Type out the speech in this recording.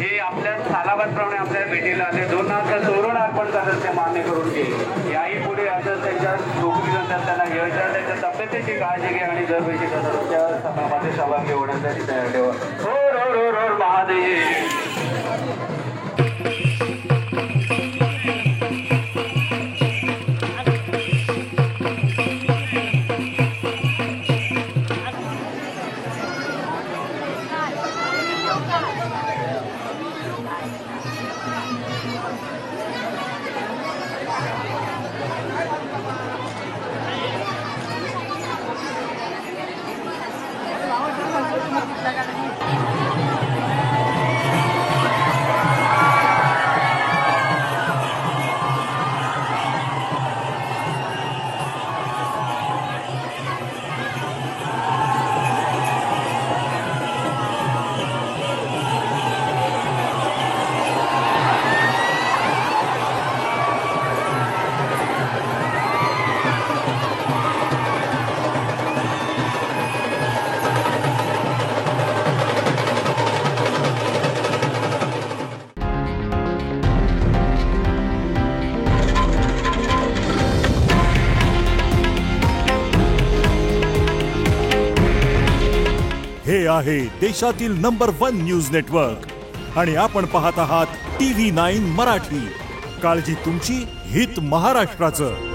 हे आपल्या सालाबादप्रमाणे आपल्याला भेटीला आले 2 हात तोरण अर्पण करतात ते मान्य करून घे. याही पुढे असं त्यांच्या नोकरीनंतर त्यांना यायच्या त्यांच्या तब्येतीची काळजी घ्या आणि दरवेळी त्या सभामध्ये सहभागी होण्यासाठी तयार ठेवा. हो महादेव. हे आहे देशातील नंबर 1 न्यूज नेटवर्क आणि आपण पाहत आहात TV9 मराठी. काळजी तुमची, हित महाराष्ट्राचं.